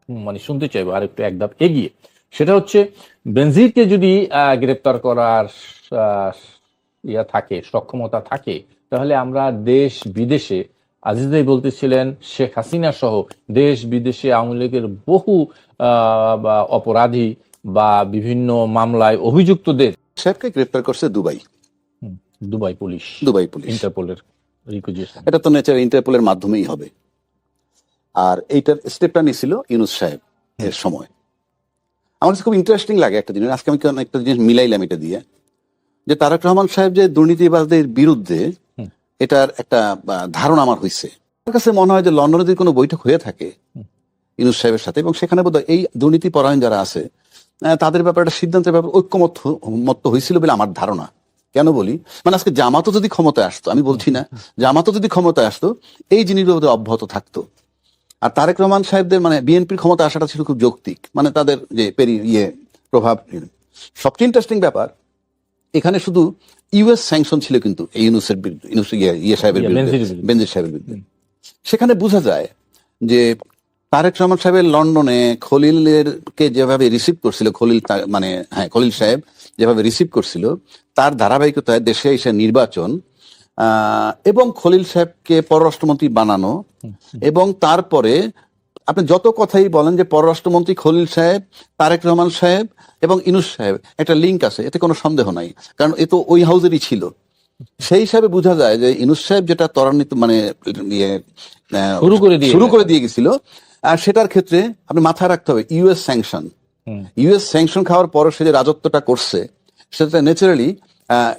মানে শুনতে চাইবো আর একটু এক ধাপ এগিয়ে। সেটা হচ্ছে বেনজিরকে যদি গ্রেপ্তার করার আহ, থাকে, সক্ষমতা থাকে, তাহলে আমরা দেশ বিদেশে, আজিজ ভাই বলতেছিলেন শেখ হাসিনা সহ দেশ বিদেশে আওয়ামী লীগের বহু বা অপরাধী বা বিভিন্ন মামলায় অভিযুক্তদের সাহেবকে গ্রেপ্তার করছে দুবাই। দুবাই পুলিশ, ইন্টারপোলের রিকুইজিশন। এটা তো নেচার ইন্টারপোলের মাধ্যমেই হবে। আর এইটার স্টেপটা নিয়েছিল ইউনূস সাহেব এর সময়। আমার কাছে খুব ইন্টারেস্টিং লাগে একটা জিনিস, আজকে আমি একটা জিনিস মিলাইলাম এটা দিয়ে, যে তারেক রহমান সাহেব যে দুর্নীতিবাজদের বিরুদ্ধে এটার একটা ধারণা আমার হয়েছে। আমার কাছে মনে হয় যে লন্ডনে যদি কোনো বৈঠক হয়ে থাকে ইউনূস সাহেবের সাথে, এবং সেখানে বোধহয় এই দুর্নীতি পরায়ণ যারা আছে তাদের ব্যাপারে একটা সিদ্ধান্তের ব্যাপারে ঐক্যমত্য হয়েছিল বলে আমার ধারণা। কেন বলি, মানে আজকে জামাতও যদি ক্ষমতায় আসতো, আমি বলছি না, জামাতও যদি ক্ষমতায় আসতো, এই জিনিসগুলো অব্যাহত থাকতো। আর তারেক রহমান সাহেবদের মানে বিএনপির ক্ষমতা আসাটা ছিল খুব যৌক্তিক, মানে তাদের যে প্রভাব। সবচেয়ে ইন্টারেস্টিং ব্যাপার, এখানে শুধু ইউএস স্যাংশন ছিল কিন্তু এই ইউনূসের বিরুদ্ধে, বেনজির সাহেবের বিরুদ্ধে। সেখানে বোঝা যায় যে তারেক রহমান সাহেবের লন্ডনে খলিলকে যেভাবে রিসিভ করছিল, খলিল সাহেব যেভাবে রিসিভ করছিল, তার ধারাবাহিকতায় দেশে এসে নির্বাচন এবং খলিল সাহেবকে পররাষ্ট্রমন্ত্রী বানানো, এবং তারপরে আপনি যত কথাই বলেন যে পররাষ্ট্রমন্ত্রী খলিল সাহেব, তারেক রহমান সাহেব এবং ইউনূস সাহেব একটা লিঙ্ক আছে, এতে কোনো সন্দেহ নাই, কারণ এ তো ওই হাউজেরই ছিল। সেই হিসাবে বোঝা যায় যে ইউনূস সাহেব যেটা ত্বরান্বিত মানে শুরু করে দিয়ে গেছিল, আর সেটার ক্ষেত্রে আপনি মাথায় রাখতে হবে ইউএস স্যাংশন খাওয়ার পর সে যে রাজত্বটা করছে, সেটা ন্যাচারালি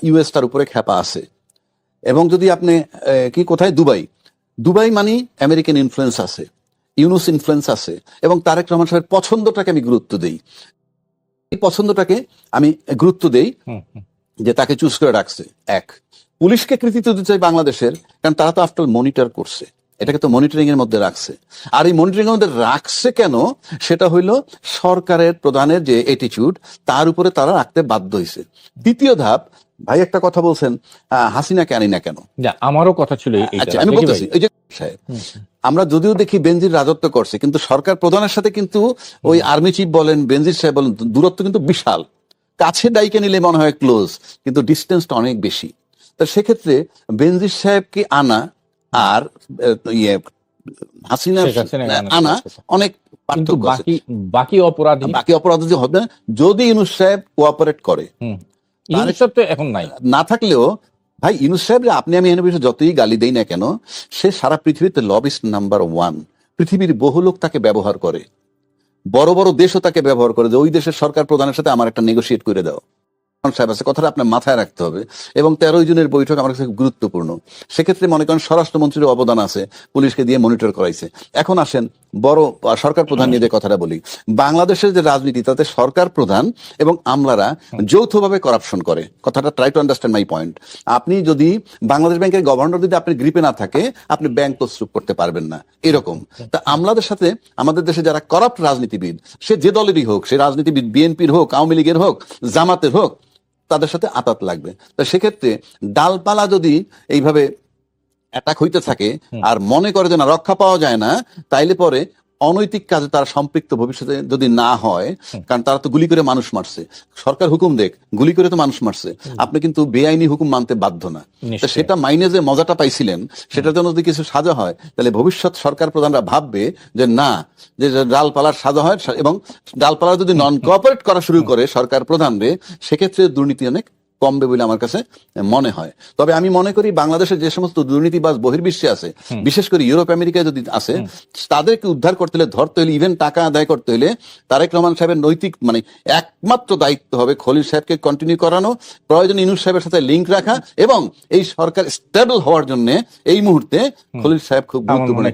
ইউএস তার উপরে খ্যাপা আছে। এবং যদি আপনি কোথায় দুবাই মানে আমেরিকান ইনফ্লুয়েন্স আছে, ইউনূস ইনফ্লুয়েন্স আছে, এবং তারেক রহমান সাহেবের পছন্দটাকে আমি গুরুত্ব দেই, এই পছন্দটাকে আমি গুরুত্ব দেই যে তাকে চুজ করে রাখছে। এক, পুলিশকে কৃতিত্ব দিতে চাই বাংলাদেশের, কারণ তারা তো আফটার মনিটর করছে, এটাকে তো মনিটরিং এর মধ্যে রাখছে। আর এই মনিটরিং এর মধ্যে রাখছে কেন, সেটা হইল সরকারের প্রধানের যে অ্যাটিটিউড, তার উপরে তারা রাখতে বাধ্য হয়েছে। দ্বিতীয় ধাপ, ভাই একটা কথা বলছেন হাসিনাকে আনি না কেন, আমারও কথা ছিল। আচ্ছা আমি বলতেছি, এই যে সাহেব আমরা যদিও দেখি বেনজির রাজত্ব করছে, কিন্তু সরকার প্রধানের সাথে কিন্তু ওই আর্মি চিফ বলেন, বেনজির সাহেব বলেন, দূরত্ব কিন্তু বিশাল। কাছে ডাইকে নিলে মনে হয় ক্লোজ, কিন্তু ডিস্টেন্সটা অনেক বেশি। তা সেক্ষেত্রে বেনজির সাহেবকে আনা আর হাসিনা আনা অনেক পার্থক্য আছে। বাকি অপরাধী হবে যদি ইউনূস সাহেব কোঅপারেট করে। এখন নাই, না থাকলেও ভাই ইউনূস সাহেব আপনি আমি এনে বিষয়ে যতই গালি দেই না কেন, সে সারা পৃথিবীতে লবিস্ট নাম্বার 1। পৃথিবীর বহু লোক তাকে ব্যবহার করে, বড় বড় দেশও তাকে ব্যবহার করে, যে ওই দেশের সরকার প্রধানের সাথে আমার একটা নেগোসিয়েট করে দাও। সাহেব আছে, কথাটা আপনার মাথায় রাখতে হবে। এবং 13 জনের বৈঠক আমার কাছে গুরুত্বপূর্ণ। সেক্ষেত্রে মনে করেন স্বরাষ্ট্রমন্ত্রীর অবদান আছে, পুলিশকে দিয়ে মনিটর করাইছে। এখন আসেন বড় সরকার প্রধান নিয়ে যে কথাটা বলি, বাংলাদেশের যে রাজনীতি, তাতে সরকার প্রধান এবং আমলারা যৌথভাবে করাপশন করে। কথাটা try to understand my point. আপনি যদি বাংলাদেশ ব্যাংকের গভর্নর যদি আপনার গ্রিপে না থাকে, আপনি ব্যাংক তছরূপ করতে পারবেন না, এরকম। তা আমলাদের সাথে আমাদের দেশে যারা করাপ্ট রাজনীতিবিদ, সে যে দলেরই হোক, সে রাজনীতিবিদ বিএনপির হোক, আওয়ামী লীগের হোক, জামাতের হোক, তাদের সাথে আতাত লাগবে। তা সেক্ষেত্রে ডালপালা যদি এইভাবে অ্যাটাক হইতে থাকে আর মনে করে যে না রক্ষা পাওয়া যায় না, তাইলে পরে অনৈতিক কাজে তারা সম্পৃক্ত ভবিষ্যতে যদি না হয়, কারণ তারা তো গুলি করে মানুষ মারছে, সরকার হুকুম দেখ, গুলি করে তো মানুষ মারছে, আপনি কিন্তু বেআইনি হুকুম মানতে বাধ্য না। সেটা মাইনে যে মজাটা পাইছিলেন, সেটার জন্য যদি কিছু সাজা হয়, তাহলে ভবিষ্যৎ সরকার প্রধানরা ভাববে যে না, যে ডালপালার সাজা হয়, এবং ডালপালা যদি নন কোঅপারেট করা শুরু করে সরকার প্রধানরে, সেক্ষেত্রে দুর্নীতি অনেক কমবে বলে আমার কাছে মনে হয়। তবে আমি মনে করি বাংলাদেশের যে সমস্ত দুর্নীতিবাজ বহির্বিশ্বে আছে, বিশেষ করে ইউরোপ আমেরিকায় যদি আছে, তাদেরকে উদ্ধার করতে হলে, ধরতে হলে, ইভেন টাকা আদায় করতে হলে, তারেক রহমান সাহেবের নৈতিক মানে একমাত্র দায়িত্ব হবে খলিল সাহেবকে কন্টিনিউ করানো, প্রয়োজন ইউনূস সাহেবের সাথে লিঙ্ক রাখা, এবং এই সরকার স্টেবল হওয়ার জন্য এই মুহূর্তে খলিল সাহেব খুব গুরুত্বপূর্ণ।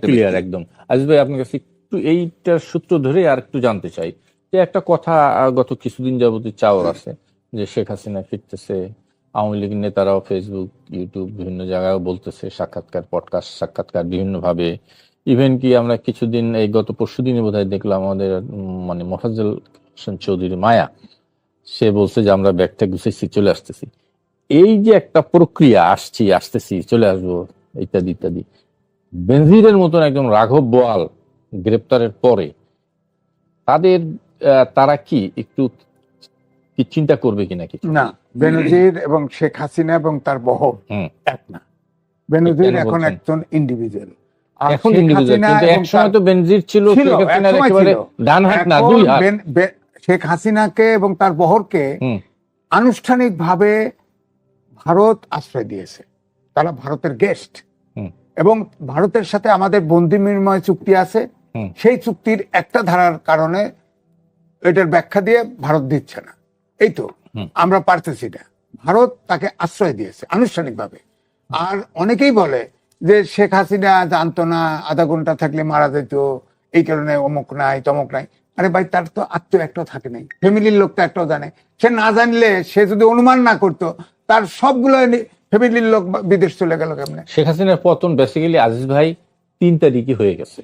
একদম। আজিজ ভাই, আপনার কাছে একটু এইটার সূত্র ধরে আর একটু জানতে চাই যে একটা কথা গত কিছুদিন যাবতীয় চাওয়ার আছে যে শেখ হাসিনা ফিরতেছে, আওয়ামী লীগের নেতারাও ফেসবুক, ইউটিউব বিভিন্ন জায়গায় বলতেছে, সাক্ষাৎকার, পডকাস্ট, সাক্ষাৎকার বিভিন্ন ভাবে। ইভেন কি আমরা কিছুদিন, এই গত পরশুদিনই বোধহয় দেখলাম আমাদের মানে মোফাজ্জল হোসেন চৌধুরী মায়া, সে বলছে যে আমরা ব্যাগটা গুছাইছি, চলে আসতেছি। এই যে একটা প্রক্রিয়া, আসতেছি, চলে আসবো, ইত্যাদি ইত্যাদি, বেনজিরের মতন একজন রাঘব বোয়াল গ্রেপ্তারের পরে তাদের তারা কি একটু কি চিন্তা করবে কিনা কিছু? না, বেনজির এবং শেখ হাসিনা এবং তার বহর হুম। এক না। বেনজির কেন এখন বলছেন? একজন ইন্ডিভিজুয়াল, আর এখন শেখ individual, হাসিনা কিন্তু এবং একসময় তার- তো বেনজির ছিল ছিল, শেখ হাসিনার একসময় একেবারে ছিল। ডান হাত না এখন দুই হাত। শেখ হাসিনাকে এবং তার বহরকে হুম। আনুষ্ঠানিকভাবে ভারত আশ্রয় দিয়েছে। তারা ভারতের গেস্ট, হুম। এবং ভারতের সাথে আমাদের বন্দি বিনিময় চুক্তি আছে। হুম। সেই চুক্তির একটা ধারার কারণে এটার ব্যাখ্যা দিয়ে ভারত দিচ্ছে না, এই তো হুম। আমরা পারতেছি না। ভারত তাকে আশ্রয় দিয়েছে আনুষ্ঠানিকভাবে। আর অনেকেই বলে যে শেখ হাসিনা জানতো না, আধা ঘন্টা থাকলে মারা যেত, এই কারণে অমুক নাই তমুক নাই। আরে ভাই, তার তো আত্মীয় একটাও থাকে নাই, ফ্যামিলির লোক তো একটাও জানে। সে না জানলে, সে যদি অনুমান না করতো, তার সবগুলো ফ্যামিলির লোক বিদেশ চলে গেল কেমনে? শেখ হাসিনার পতন বেসিক্যালি আজিজ ভাই 3 তারিখে হয়ে গেছে।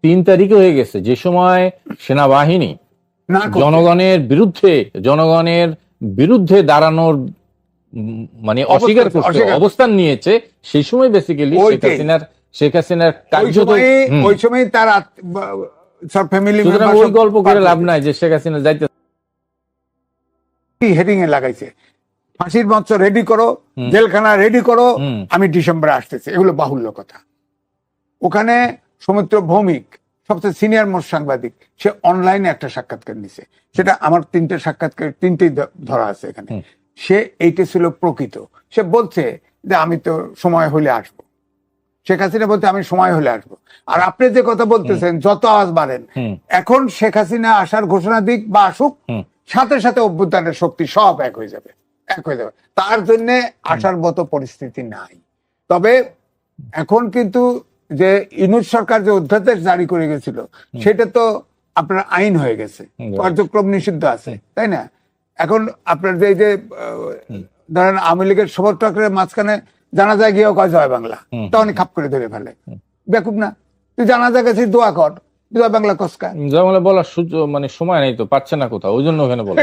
3 তারিখে হয়ে গেছে, যে সময় সেনাবাহিনী না করতে। জনগণের বিরুদ্ধে দাঁড়ানোর মানে অস্বীকার করতে অস্বীকার। অবস্থান নিয়েছে, সেই সময় বেসিক্যালি ওইটাই। শেখ হাসিনার ওই সময় তার সব ফ্যামিলি সুতরাং ওই গল্প করে লাভ নাই যে শেখ হাসিনা যাইতে হেডিং এ লাগাইছে, ফাঁসির মঞ্চ রেডি করো, হুম। জেলখানা রেডি করো, হুম। আমি ডিসেম্বরে আসতেছি। এগুলো বাহুল্য কথা। ওখানে সৌমিত্র ভৌমিক, সবচেয়ে সিনিয়র মোস্ট সাংবাদিক, সে অনলাইনে একটা সাক্ষাৎকার নিছে। সেটা আমার 3টে সাক্ষাৎকার, 3টেই ধরা আছে এখানে। হুম। সে এইটা ছিল প্রকৃত। সে বলছে যে আমি তো সময় হলে আসবো। শেখ হাসিনা বলতে আমি সময় হলে আসবো। আর আপনি যে কথা বলতেছেন, যত আওয়াজ বাড়েন, হুম। এখন শেখ হাসিনা আসার ঘোষণা দিক বা আসুক, হুম। সাথে সাথে অভ্যুত্থানের শক্তি সব এক হয়ে যাবে, এক হয়ে যাবে। তার জন্য আসার মতো পরিস্থিতি নাই। তবে এখন কিন্তু যে ইউনূস সরকার যে অধ্যাদেশ জারি করে গেছিল, সেটা তো আপনার আইন হয়ে গেছে, কার্যক্রম নিষিদ্ধ আছে, তাই না? এখন আপনার যে এই যে ধরেন আওয়ামী লীগের সমর্থকের মাঝখানে জানাজা গিয়েও কয় জয় বাংলা, তখন খাপ করে ধরে ফেলে। বেকুব না? তুই জানাজা গেছিস, দোয়া কর, জয় বাংলা কসকা। যেমন বলার মানে সময় নেই, তো পাচ্ছে না কোথাও, ওই জন্য ওখানে বলে।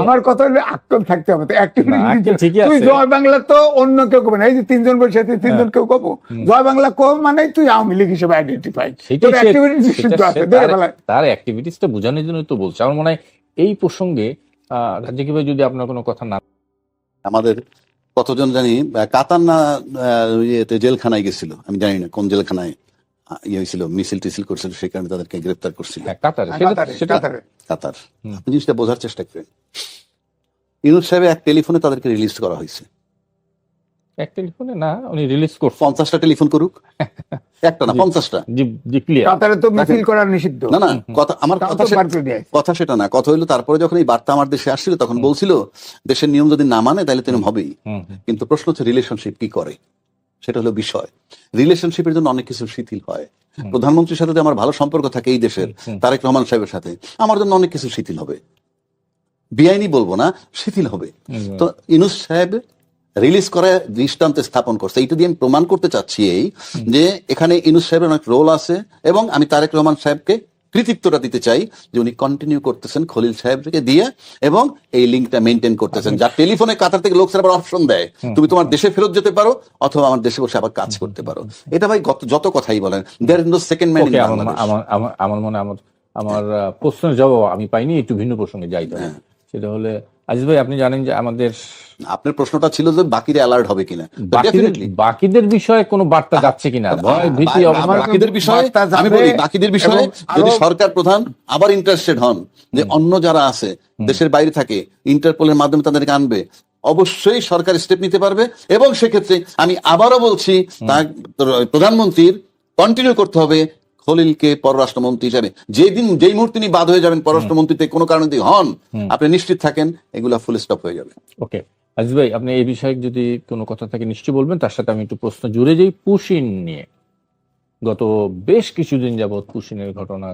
আমার কথা হলে আক্কল থাকতে হবে তো, না, আক্কেল ঠিকই তুই আছে। জয় বাংলা তো অন্য কেউ কবে না। এই যে 3 জন বসে আছে, 3 জন কেউ কব জয় বাংলা কব, মানে তুই আওয়ামী লীগ হিসেবে আইডেন্টিফাই। তার অ্যাক্টিভিটিসটা বোঝানোর জন্য তো বলছে। আমার মনে হয় এই প্রসঙ্গে রাজ্জাকি ভাই যদি আপনার কোনো কথা না। আমাদের কতজন জানি কাতার না ইয়েতে জেলখানায় গেছিল, আমি জানি না কোন জেলখানায় ইয়ে হয়েছিল, মিছিল টিছিল করছিল, সেই কারণে তাদেরকে গ্রেপ্তার করছিল। হ্যাঁ, কাতারে সেটা কাতার। আপনি জিনিসটা বোঝার চেষ্টা করেন। ইউনূস সাহেবের এক টেলিফোনে তাদেরকে রিলিজ করা হয়েছে। এক টেলিফোনে না, উনি রিলিজ করছেন 50টা টেলিফোন করুক, একটা না 50টা। জি ক্লিয়ার। কাতারে তো মিছিল করা নিষিদ্ধ। না না, কথা আমার তাও কথা তো বার করে দেয়। কথা সেটা না, কথা হইলো তারপরে যখন এই বার্তা আমার দেশে আসছিল, তখন বলছিল দেশের নিয়ম যদি না মানে তাহলে তেমন হবেই। কিন্তু প্রশ্ন হচ্ছে রিলেশনশিপ কি করে, সেটা হলো বিষয়। রিলেশনশিপের জন্য অনেক কিছু শিথিল হয়। প্রধানমন্ত্রীর সাথে যদি আমার ভালো সম্পর্ক থাকে এই দেশের, তারেক রহমান সাহেবের সাথে, আমার জন্য অনেক কিছু শিথিল হবে। বেআইনি বলবো না, শিথিল হবে। তো ইউনূস সাহেব রিলিজ করে দৃষ্টান্ত স্থাপন করছে। এইটা দিয়ে আমি প্রমাণ করতে চাচ্ছি এই যে এখানে ইউনূস সাহেবের অনেক রোল আছে, এবং আমি তারেক রহমান সাহেবকে কৃতিত্বটা দিতে চাই যে উনি কন্টিনিউ করতেছেন খলিল সাহেবকে দিয়ে, এবং এই লিঙ্কটা মেনটেন করতেছেন। যার টেলিফোনে কাতার থেকে লোক আবার অপশন দেয়, তুমি তোমার দেশে ফেরত যেতে পারো অথবা আমার দেশে বসে আবার কাজ করতে পারো। এটা ভাই যত কথাই বলেন, there is no second man in Bangladesh. আমার মনে আমার প্রশ্নের জবাব আমি পাইনি, একটু ভিন্ন প্রসঙ্গে যাই। সেটা হলে আজিজ ভাই, আপনি জানেন যে আমাদের, আপনার প্রশ্নটা ছিল যে বাকিরা অ্যালার্ট হবে কিনা। বাকিদের বিষয়ে কোনো বার্তা যাচ্ছে কিনা, ভয় ভীতি। বাকিদের বিষয়ে আমি বলি, বাকিদের বিষয়ে যদি সরকার প্রধান আবার ইন্টারেস্টেড হন যে অন্য যারা আছে দেশের বাইরে থাকে, ইন্টারপোলের মাধ্যমে তাদেরকে আনবে, অবশ্যই সরকার স্টেপ নিতে পারবে। এবং সেক্ষেত্রে আমি আবারও বলছি, প্রধানমন্ত্রীর কন্টিনিউ করতে হবে খলিলকে পররাষ্ট্রমন্ত্রী হিসাবে। যেই মুহূর্তে তিনি বাদ হয়ে যাবেন পররাষ্ট্রমন্ত্রীতে কোনো কারণে হন, আপনি নিশ্চিত থাকেন এগুলা ফুল স্টপ হয়ে যাবে। ওকে আজিজ ভাই, আপনি এই বিষয়ে যদি কোনো কথা থাকে নিশ্চয়ই বলবেন। তার সাথে আমি একটু প্রশ্ন জুড়ে যাই পুশিন নিয়ে। গত বেশ কিছুদিন যাবৎ পুশিনের ঘটনা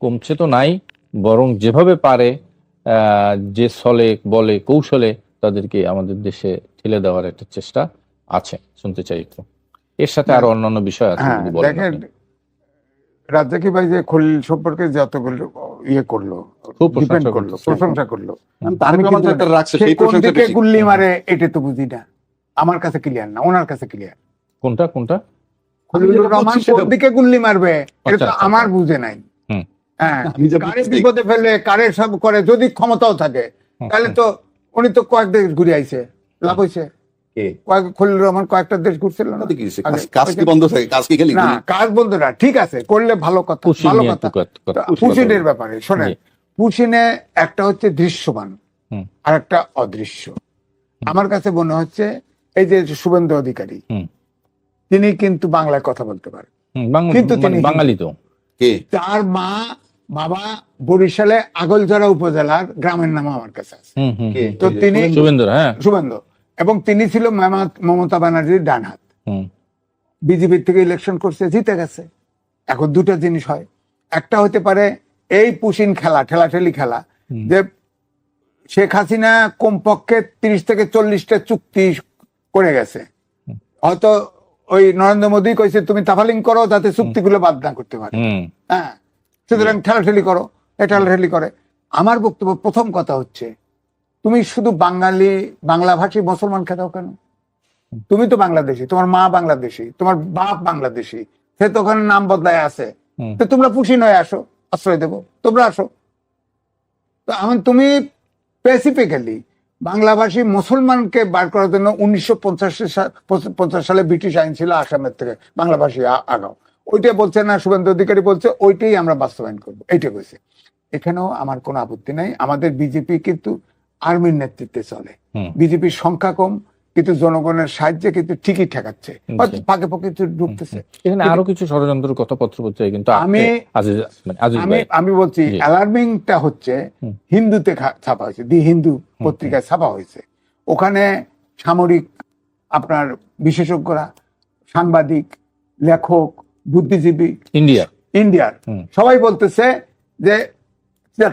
কমছে তো নাই, বরং যেভাবে পারে যে ছলে বলে কৌশলে তাদেরকে আমাদের দেশে ঠেলে দেওয়ার একটা চেষ্টা আছে। শুনতে চাই একটু, এর সাথে আরো অন্যান্য বিষয় আছে যদি বলেন। দেখেন, রাজ্জাকি ভাই যে খলিল সম্পর্কে যতগুলো ইয়ে করলো, প্রশংসা করলো, কোন দিকে গুল্লি মারে এটা তো বুঝি না। আমার কাছে ক্লিয়ার না, ওনার কাছে ক্লিয়ার। কোনটা খলিলুর রহমান কোন দিকে গুল্লি মারবে এটা তো আমার বুঝে নাই। হ্যাঁ, আমি যা কারে বুঝতে- বিপদে ফেলে কারে সব করে, যদি ক্ষমতাও থাকে তাহলে তো উনি তো কয়েক দেশ ঘুরে আইছে, লাভ হয়েছে। কে? খলিল রহমান কয়েকটা দেশ ঘুরছিল না? তাতে কি হয়েছে? আগে- কাজ কি বন্ধ থাকে? কাজ কি খালি না, কাজ বন্ধ না, ঠিক আছে, করলে ভালো কথা, পুশিন ভালো নিয়ে কথা। একটু কথা- তো পুশিনের ব্যাপারে শোনেন, জি। পুশিনে একটা হচ্ছে দৃশ্যমান হুম। আর একটা অদৃশ্য। আমার কাছে মনে হচ্ছে এই যে শুভেন্দু অধিকারী, হুম। তিনি কিন্তু বাংলায় কথা বলতে পারেন, কিন্তু মানে তিনি বাঙালি তো। কে? তার মা বাবা বরিশালে আগলঝরা উপজেলার গ্রামের নাম আমার কাছে আছে। হুম, হুম, কে? হুম। তো তিনি শুভেন্দু, হ্যাঁ। শুভেন্দু, এবং তিনি ছিল মমতা ব্যানার্জির ডান হাত। হুম, বিজেপি থেকে ইলেকশন করছে, জিতে গেছে। এখন দুটো জিনিস হয়, একটা হতে পারে এই পুশিন খেলা, ঠেলাঠেলি খেলা, যে শেখ হাসিনা কমপক্ষে 30 থেকে 40টা চুক্তি করে গেছে, হয়তো ওই নরেন্দ্র মোদী কইছে তুমি তাফালিং করো যাতে চুক্তিগুলো বাদ না করতে পারে। হুম, হ্যাঁ, সুতরাং ঠেলাঠেলি করো, ঠেলাঠেলি করে। আমার বক্তব্য, প্রথম কথা হচ্ছে, তুমি শুধু বাংলাভাষী মুসলমান খেদাও কেন? তুমি তো বাংলাদেশী, তোমার মা বাংলাদেশী, তোমার বাপ বাংলাদেশী, সে তো ওখানে নাম বদলায় আছে। হুম। তো তোমরা পুষি নয় আসো, আশ্রয় দেবো, তোমরা আসো। তো এখন তুমি স্পেসিফিক্যালি বাংলাভাষী মুসলমানকে বার করার জন্য 1950 সালে ব্রিটিশ আইন ছিল আসামের থেকে বাংলাভাষী আগাও, ওইটা বলছে না শুভেন্দু অধিকারী, বলছে ওইটাই আমরা বাস্তবায়ন করবো, এইটা বলছে। এখানেও আমার কোনো আপত্তি নাই। আমাদের বিজেপি কিন্তু আর্মির নেতৃত্বে চলে, হুম। বিজেপির সংখ্যা কম, কিন্তু জনগণের সাহায্যে কিন্তু ঠিকই ঠেকাচ্ছে, হয়তো ফাঁকে ফাঁকে কিছু ঢুকতেছে। এখানে আরো কিছু ষড়যন্ত্র কথাপত্র হচ্ছে, কিন্তু আজিজ ভাই, আমি বলছি জি। অ্যালার্মিংটা হচ্ছে হিন্দুতে ছাপা হয়েছে, দি হিন্দু পত্রিকায় ছাপা হয়েছে। ওখানে সামরিক, আপনার বিশেষজ্ঞরা, সাংবাদিক, লেখক, বুদ্ধিজীবী ইন্ডিয়ার হুম। সবাই বলতেছে যে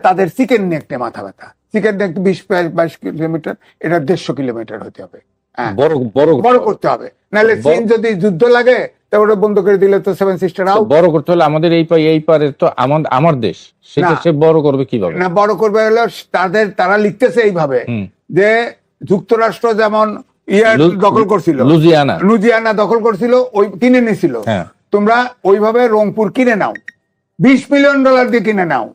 তাদের চিকেন নেকটে মাথা ব্যথা, চিকেন নেক 20-22 কিলোমিটার, এটা 150 কিলোমিটার হতে হবে। হ্যাঁ, বড় বড় বড় করতে হবে, নাহলে চীন যদি যুদ্ধ লাগে তাহলে বন্ধ করে দিলে তো 7 সিস্টার আউট। বড় করতে হলে আমাদের এই পারে তো আমার দেশ, সেটা না। সে বড় করবে কিভাবে? না, বড় করবে হলো তারা লিখতেছে এইভাবে হুম। যে যুক্তরাষ্ট্র যেমন দখল করছিল, লুজিয়ানা দখল করছিল, ওই কিনে নিয়েছিল, হ্যাঁ। তোমরা ওইভাবে রংপুর কিনে নাও, $20 মিলিয়ন দিয়ে কিনে নাও।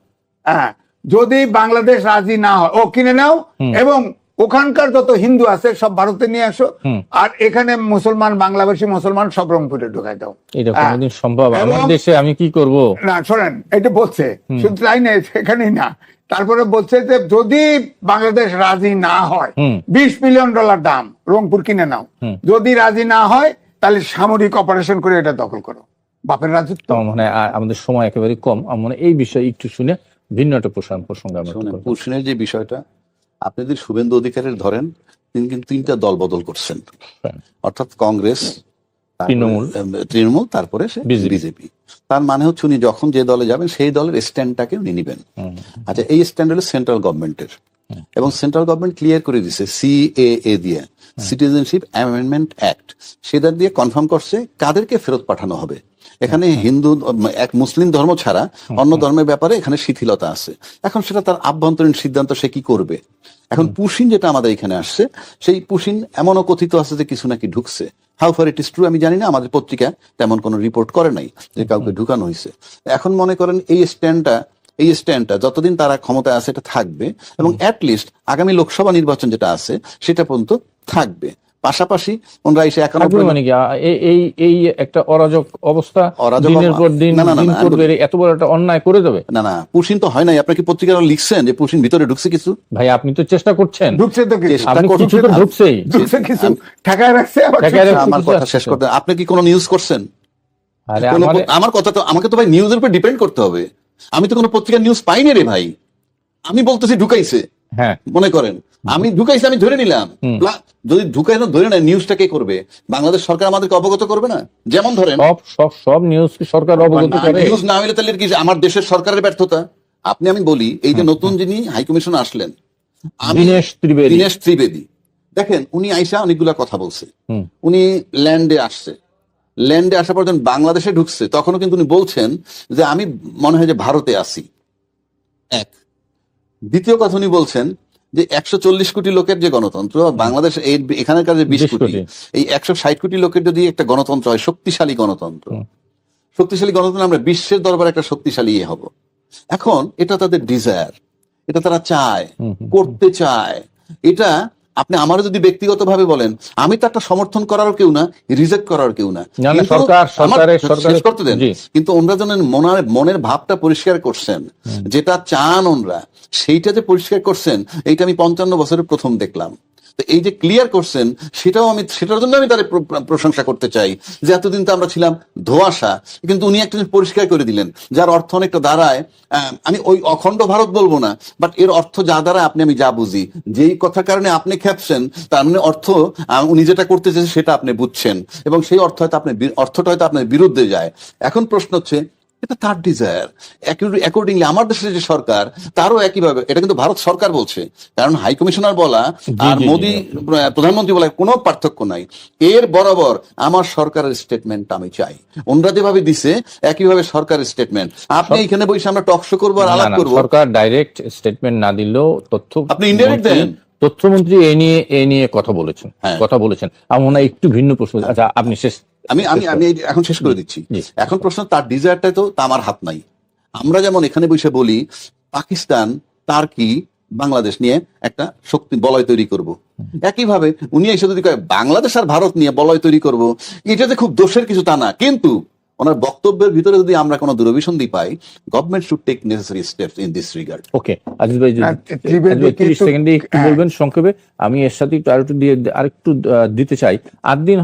হ্যাঁ, যদি বাংলাদেশ রাজি না হয়, ও কিনে নাও, এবং ওখানকার যত হিন্দু আছে সব ভারতে নিয়ে আসো, আর এখানে মুসলমান, বাংলাদেশী মুসলমান সব রংপুরে ঢুকাই দাও। এটা কোনোদিন সম্ভব? আমার এবং- দেশে আমি কি করব? না শোনেন, এটা বলছে, শুধু তাই না, সেখানেই না, তারপরে বলছে যে যদি বাংলাদেশ রাজি না হয়, $20 মিলিয়ন দাম, রংপুর কিনে নাও। যদি রাজি না হয় তাহলে সামরিক অপারেশন করে এটা দখল করো, বাপের রাজত্ব। আমার মনে হয় আমাদের সময় একেবারে কম, আমার মনে হয় এই বিষয়ে একটু শুনে ভিন্ন একটা প্রসঙ্গে আমরা একটু শোনেন, কথা বলবো। পুশিনের যে বিষয়টা, আপনি যদি শুভেন্দু অধিকারীর ধরেন, তিনি কিন্তু 3টা দল বদল করছেন, হ্যাঁ। অর্থাৎ কংগ্রেস, তৃণমূল, তারপরে সে বিজেপি। বিজেপি। তার মানে হচ্ছে উনি যখন যে দলে যাবেন সেই দলের স্ট্যান্ডটাকে উনি নিবেন। আচ্ছা, এই স্ট্যান্ড হলো সেন্ট্রাল গভর্নমেন্টের, এবং সেন্ট্রাল গভর্নমেন্ট ক্লিয়ার করে দিছে সিএএ দিয়ে, সিটিজেনশিপ অ্যামেন্ডমেন্ট অ্যাক্ট, সেটা দিয়ে কনফার্ম করছে কাদেরকে ফেরত পাঠানো হবে। এখানে হিন্দু, এক মুসলিম ধর্ম ছাড়া অন্য ধর্মের ব্যাপারে এখানে শিথিলতা আছে। এখন সেটা তার আভ্যন্তরীণ সিদ্ধান্ত, সে কি করবে। এখন পুশিন যেটা আমাদের এখানে আসছে, সেই পুশিন এমনও কথিত আছে যে কিছু নাকি ঢুকছে। How far it is true আমি জানি না, আমাদের পত্রিকা তেমন কোনো রিপোর্ট করে নাই যে কাউকে ঢুকানো হয়েছে। এখন মনে করেন এই স্ট্যান্ডটা যতদিন তারা ক্ষমতায় আছে এটা থাকবে, এবং অ্যাটলিস্ট আগামী লোকসভা নির্বাচন যেটা আছে সেটা পর্যন্ত থাকবে। পাশাপাশি ওনারা এসে এখন মানে কি এই একটা অরাজক অবস্থা, দিনের পর দিন করবে, এত বড় একটা অন্যায় করে দেবে? না, পুশিন তো হয় নাই। আপনি কি পত্রিকা লিখছেন যে পুশিন ভিতরে ঢুকছে কিছু? ভাই, আপনি তো চেষ্টা করছেন, ঢুকছে তো কিছু, আপনি কিছু তো ঢুকছেই, কিছু ঠেকায় রাখছে, আমার কথা শেষ করতে, আপনি কি কোনো নিউজ করছেন? আরে আমার কথা তো, আমাকে তো ভাই নিউজের উপর ডিপেন্ড করতে হবে। আমি তো কোনো পত্রিকার নিউজ পাইনি রে ভাই, আমি বলতেছি ঢুকাইছে। হ্যাঁ, মনে করেন আমি ঢুকাইছি, আমি ধরে নিলাম। যদি ঢুকাইনো ধরে নেয়, নিউজটা কে করবে? বাংলাদেশ সরকার আমাদেরকে অবগত করবে না? যেমন ধরেন সব নিউজ কি সরকার অবগত করে? নিউজ না হলে তাহলে কি আমার দেশের সরকারের ব্যর্থতা? আমি বলি, এই যে নতুন যিনি হাইকমিশন আসলেন, দীনেশ ত্রিবেদী, দেখেন উনি আইসা অনেকগুলা কথা বলছে। উনি ল্যান্ডে আসার পর যখন বাংলাদেশে ঢুকছে, তখনও কিন্তু উনি বলছেন যে আমি মনে হয় যে ভারতে আছি। এক, দ্বিতীয় কথা উনি বলছেন যে 140 কোটি লোকের যে গণতন্ত্র, বাংলাদেশ এখানকার যে 20 কোটি, এই 160 কোটি লোকের যদি একটা গণতন্ত্র হয়, শক্তিশালী গণতন্ত্র, আমরা বিশ্বের দরবারে একটা শক্তিশালী হব। এখন এটা তাদের ডিজায়ার, এটা তারা চায়, করতে চায়। এটা আপনি আমার যদি ব্যক্তিগতভাবে বলেন, আমি তো একটা সমর্থন করারও কেউ না, রিজেক্ট করার কেউ না। না, কিন্তু সরকারের শেষ করতে দেন। জি। কিন্তু ওনারা যেন মনের ভাবটা পরিষ্কার করছেন, যেটা চান ওনরা, সেইটা যে পরিষ্কার করছেন, এইটা আমি 55 বছরে প্রথম দেখলাম। তো এই যে ক্লিয়ার করছেন, সেটার জন্য আমি তাদের প্রশংসা করতে চাই, যে এতদিন তো আমরা ছিলাম ধোঁয়াশা, কিন্তু উনি একটা জিনিস পরিষ্কার করে দিলেন, যার অর্থ অনেকটা দাঁড়ায়, আমি ওই অখণ্ড ভারত বলবো না, বাট এর অর্থ যা দাঁড়ায় আপনি আমি যা বুঝি, যেই কথার কারণে আপনি খেপছেন, তার মানে অর্থ উনি যেটা করতে চেয়েছেন সেটা আপনি বুঝছেন, এবং সেই অর্থটা হয়তো আপনার বিরুদ্ধে যায়। এখন প্রশ্ন হচ্ছে, এটা তার ডিজায়ার। অ্যাকর্ডিংলি আমার দেশের যে সরকার, তারও একইভাবে, এটা কিন্তু ভারত সরকার বলছে, কারণ হাই কমিশনার বলা আর মোদি প্রধানমন্ত্রী বলা কোনো পার্থক্য নাই। এর বরাবর আমার সরকারের স্টেটমেন্ট আমি চাই। ওনরা যেভাবে দিছে একইভাবে সরকারের স্টেটমেন্ট। আপনি এখানে বসে আমরা টক শো করবো আর আলাপ করবো। সরকার ডাইরেক্ট স্টেটমেন্ট না দিলেও আপনি ইনডাইরেক্ট দেন। তথ্যমন্ত্রী এই নিয়ে কথা বলেছেন। আমার মনে হয় একটু ভিন্ন প্রশ্ন। আচ্ছা, আপনি শেষ। আমি এখন শেষ করে দিচ্ছি। এখন প্রশ্ন, তার ডিজায়ারটা তো আমার হাত নাই। আমরা যেমন এখানে বসে বলি পাকিস্তান, টার্কি, বাংলাদেশ নিয়ে একটা শক্তি বলয় তৈরি করব, একইভাবে উনি এসে যদি কয় বাংলাদেশ আর ভারত নিয়ে বলয় তৈরি করব, এটাতে খুব দোষের কিছু তা না। কিন্তু ওনার বক্তব্যের ভিতরে যদি আমরা কোনো দুরভিসন্ধি পাই, government should take necessary steps in this regard. Okay, Aziz ভাই 30 সেকেন্ডে একটু বলবেন সংক্ষেপে। আমি এর সাথে আরেকটু দিতে চাই। 8 দিন